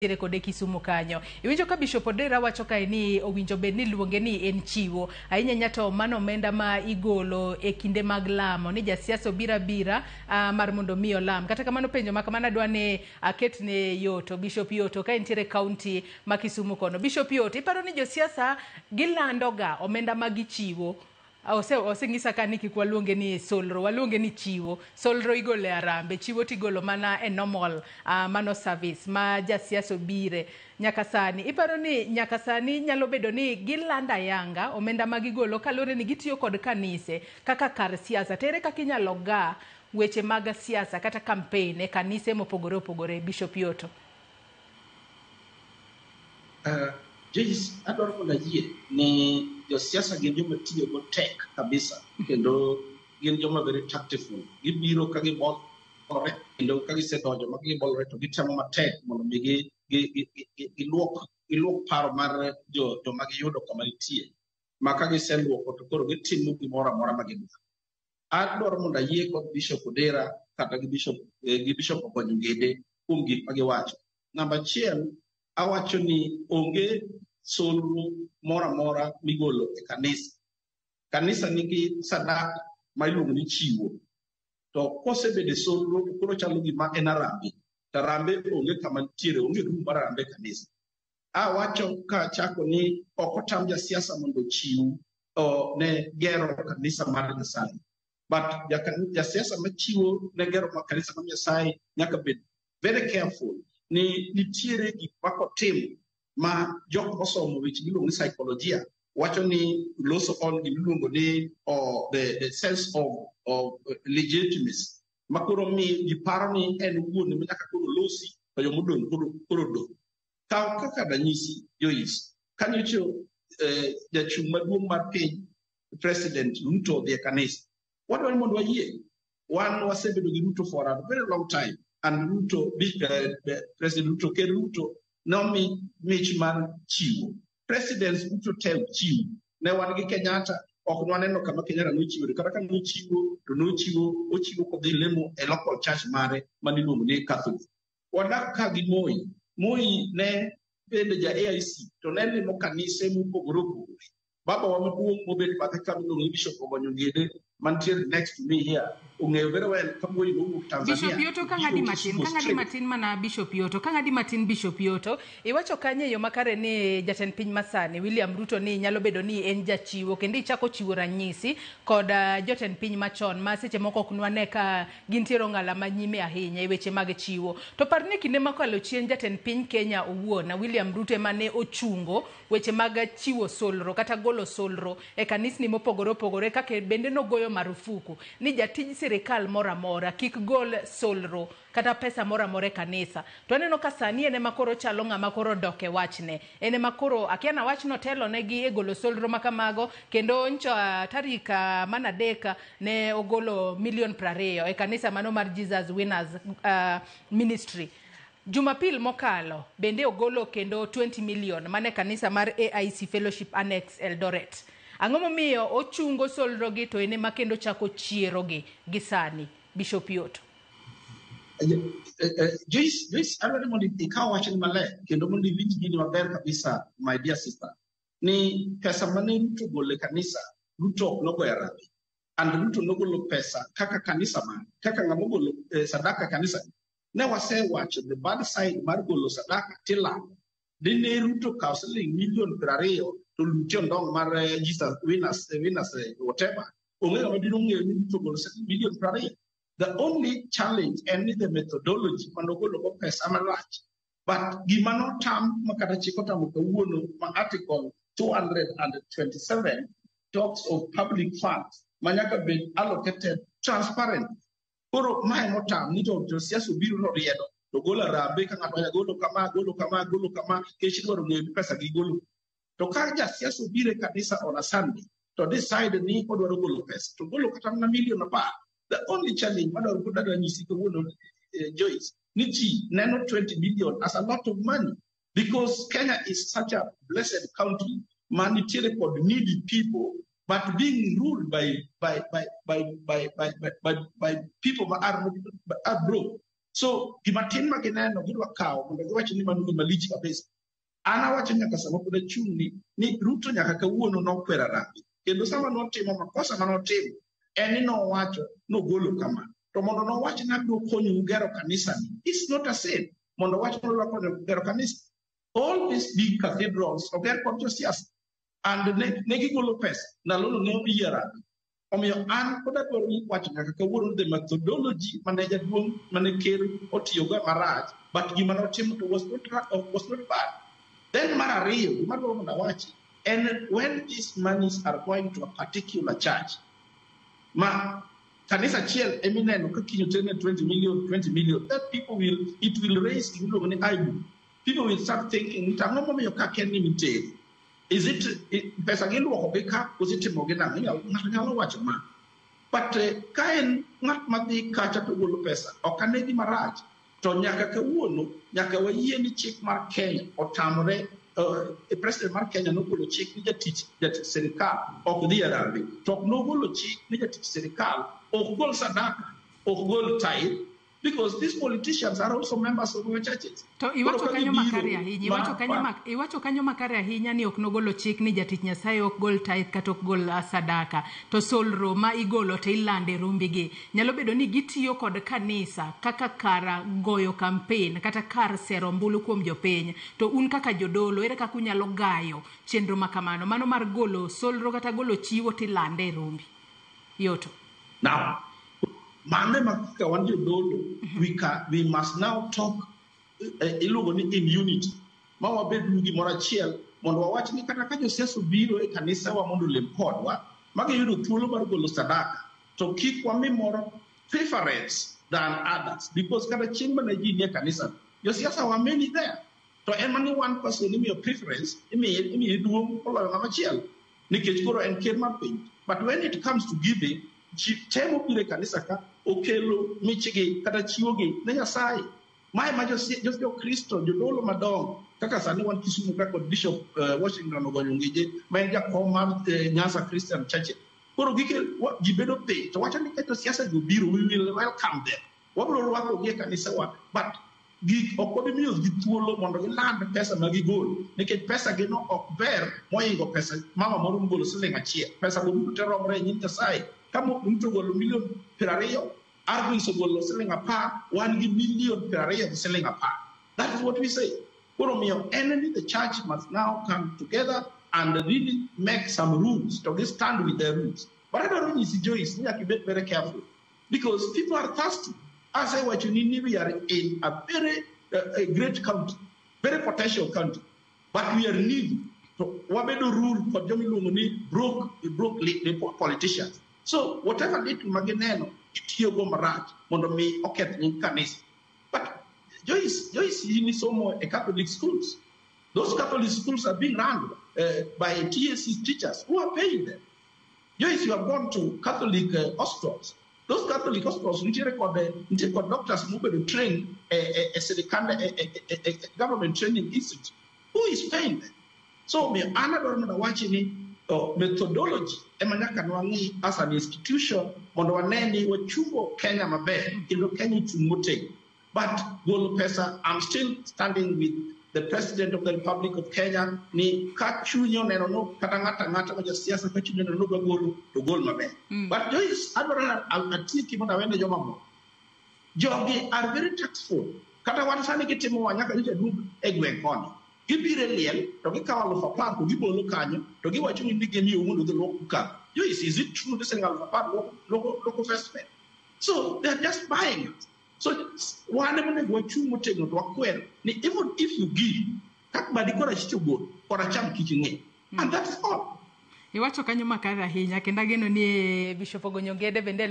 Ire kode Kisumu kanyo. Iwinjo ka Bishop Odera wacho kae ni owinjo bed ni luonge ni en chiwo. Ahinya nyato mano omenda ma igolo e kinde mag lamo ni jasiasa bira mar mondo miyo lam. Kata kamano penjo ma kamano adwa ni aket ne Yoto, Bishop Yoto ka entiere kaunti ma Kisumu kono. Bishop Yoto, iparo ni josiasa gilandoga omenda ma gichiwo. Oseng'isa ka ni kik waluonge ni solro, waluonge ni chiwo. Solro igolo e arambe, chiwo tigolo mana e normal mano service ma jasiasa bire nyaka sani. Iparo ni nyaka sani nyalo bedo ni gilanda yanga omenda ma gigolo kalore ni gitiyo kod kanise kaka kar siasa. Tere kaka inyalo ga weche mag siasa kata campaign e kanise mopogore opogore. Bishop Yoto. Judges, adwaro koda yie ni josiasa gin joma tiyo go tek kabisa kendo gin joma very tactful. Gibiro ka gibolore kendo ka gisedonjo ma gibolore to gitemo matek mondo mi giluok paro mar joma giyudo kama nitie. Ma ka giseluoko to koro gitimo gimoro amora ma gidwaro. Adwaro mondo ayie kod Bishop Odera kata gi Bishop Ogonyongede kuom gik ma giwacho. Namba achiel, awacho ni onge solro mora mora migolo e kanisa. Kanisa nigi sadaka ma iluongo ni chiwo. To kosebede solro koro chalo gima en arambe. Tarambe onge kama nitiere, onge rum mar arambe kanisa. Awacho ka chako ni ok otam jasiasa mondo chiw ne gero kanisa mar Nyasaye. But jasiasa machiwo ne gero kanisa mar Nyasaye nyaka bed very careful ni nitiere gik makotim ma jok mosomo weche miluongo ni psychologia wacho ni loso on giluongo ni the sense of legitimacy makoro mi giparo ni en wuon ma nyaka koro losi to yo modong koro do kaw kaka danyisi Joyce kanyocho jachung' maduong' mar piny President Ruto the kanisa wadwani mondo wayie wan wasebedo gi Ruto for a very long time. And Ruto, President Ruto, Ken Ruto, nomi mich man chiwo. President Ruto tell chiwo. Ne wan gi Kenyatta, ok nwaneno kama Kenyatta nochiwo. Kata ka nochiwo, to nochiwo, ochiwo kodhi lemo e local church mare, maniluongo ni Catholic. Wadak ka gi Moi. Moi ne bende ja AIC, to ne limo kanise mopogore opogore. Baba wa maduong' mobet bathe ka miluongo ni Bishop Ogonyongede, mantiere next to me here. Very well, Tanzania. Bishop Yoto kang'adi matin mana Bishop Yoto kang'adi matin Bishop Yoto iwacho kanye yo makare ni jatend piny masani William Ruto ni nyalo bedo ni en jachiwo kendo ichako chiwo ranyisi kod jotend piny machon ma seche moko ok nwane ka gintiero ng'ala manyime ahinya e weche mag chiwo to parne kinde makalo chien jatend piny Kenya owuon William Ruto mane ochungo weche mag chiwo solro kata golo solro e kanisni mopogore opogore kaka bende nogoyo marufuku ni jatij sirikal mora mora kik gol solro kata pesa mora mora e kanisa to aneno ka sani ene makoro chalo ng'ama koro doke wachne ene makoro akiana wachno telo negi e golo solro makamago kendo ncho tarik manadeka ne ogolo $20,000,000 e kanisa mano mar Jesus Winners Ministry. Jumapil mokalo bende ogolo kendo 20 million mane kanisa mar AIC Fellowship Annex Eldoret. Ang'o momiyo ochungo solro gi to ene makendo chako chiero gi sani Bishop Yoto. Joyce, already mondi ikaw wacho ni male kendo mondi winj gini maber kabisa my dear sister. Ni pesa mane Ruto gole kanisa, Ruto nogoyo arambe. And Ruto nogolo pesa kaka kanisa man, kaka ng'ama golo sadaka kanisa. Ne wasewacho the bad side mar golo sadaka tilamo. Dine Ruto kaw siling $20,000,000 to lucho ndong mar Jesus Winners whatever. Ong'eyo maduong' ng'eyo ni Ruto golo $20,000,000. The only challenge and the methodology manogolo go pesa malach. But gimano tam makata chikota mukawuono ma article 227 talks of public funds manyaka be allocated transparent. Koro mae motam ni to siasa biro no riedo to gola rambe ka ng'ato golo kama keshi dwaro ng'eyo pesa gi golo to ka ja siasa biro kanisa on a Sunday to decide ni odwaro golo pesa to golo kata na million apart. The only challenge madwaro ko dada nyisi ko wono Joyce ni ji neno 20 million as a lot of money because Kenya is such a blessed country manitiere for needy people but being ruled by people who are broke. So gimatin ma gineno gidwa kawo mondo giwacho ni mano malich kabisa. An awacho nyaka sama pod achung'ni ni Ruto nyaka kawuono nokwera rangi. Kendo sama notimo makosa manotimo en ni nowacho nogolo kama. To mondo nowacho ni abiro konyo gero kanisa ni. It's not a sin. Mondo wacho ni abiro konyo gero kanisa. All these big cathedrals oger kod josiasa. And ne gigolo pesa. Ndalono ne oyiera. Omiyo an pod adwaro wacho nyaka kawuono the methodology mane jaduong' mane ker otiyogo marach, but gima notimo to was not bad. Then mar ariyo, gima dwaro mondo awachi, and when these monies are going to a particular church, ma kanisa chiel emineno ka kinyo tene 20 million, that it will raise the eyebrow. People will start thinking, tang'o momiyo ka ken ni mitere. Is it pesa giluoko gi ka ositimo gi nang'o? Ng'ato nyalo wacho ma. But ka en ng'at madhi kacha to golo pesa, ok ane gima rach. To nyaka kawuono, nyaka wayie ni chik mar Kenya otamore, president mar Kenya nogolo chik ni jatich sirikal ok dhi e rambi. To ok nogolo chik ni jatich sirikal ok gol sadaka, ok gol tithe, because these politicians are also members of our churches. To iwacho kanyo makare ahinya, iwacho kanyo makare ahinya ni ok nogolo chik ni jatich Nyasaye ok gol tithe kata ok gol sadaka. To solro ma igolo to ilande rumbigi. Nyalo bedo ni gitiyo kod kanisa kaka kar goyo campaign kata kar sero ombulu kuom jopiny. To un kaka jodolo ere kaka unyalo gayo chenro makamano. Mano mar golo solro kata golo chiwo tilande rumbi. Yoto. Now, we must now talk in unity. Mawa bed lugi morachiel mondo wawach ni kata ka josiasa biro e kanisa wa mondo lem kodwa magi yudo thuolo mar golo sadaka to kik wami moro preference than others, because kata chieng' mane ji nie kanisa josiasa wa many there to emani one person imiyo preference imiyo duong' moloyo ng'ama chielo nikech koro en ker mar piny. But when it comes to giving, temo pire kanisa ka okelo michigi kata chiwogi ne Nyasaye. Mae ma josio Kristo jodolo madongo kaka sani wan Kisumu ka kod Bishop Washington Ogonyo Ngije ma en jakom mar Nyasa Christian Church. Koro gibedo piny to wacho ni keto siasa go biro, we will welcome them. Wabiro rwako gi kanisa wa, but ok wabimiyo gi thuolo mondo giland pesa ma gigolo nikech pesa gi no ok ber moingo pesa mama moro mogolo siling achiel. Pesa go duto romre e nyim Nyasaye. Kama mtu golo milion 20, Arvin so golo siling apar, 1 million 20 siling apar. That is what we say. The church must now come together and really make some rules to stand with their rules. But I don't know if Joyce, you have to be very careful because people are thirsty. I say what you need, we are in a very great country, very potential country, but we are needy. So what be the rule for broke politicians? So whatever they do, Magineno, it go maraj, mondo me oket in kanis. But Joyce, you need some more Catholic schools. Those Catholic schools are being run by TSC teachers who are paying them. Joyce, you have gone to Catholic hospitals. Those Catholic hospitals, we record doctors who will train a government training institute. Who is paying them? So me another watching methodology emanyaka nwangi as an institution mondo waneni wachungo Kenya maber kendo Kenya chungote. But golo pesa, I'm still standing with the President of the Republic of Kenya ni kachunyo neno no katangata ngata kwa siasa kachunyo neno no golo to gol maber. But Joyce adora atiki moda wende joma mo. Jogi are very tactful. Kata wansani kitimo wanyaka nje du egwe kono. Gibire liel, to gikawa lufapar, to gibolo kanyo, to giwacho ni gemi umundo the local car. Is it true this is local festival? So they're just buying it. So one of them go to Mutego to acquire. Even if you give, that body got a still or a champ kicking in. And that's all. Iwacho kanyo makara hinya kenda geno ni Bishop Ogonyo Ngede bende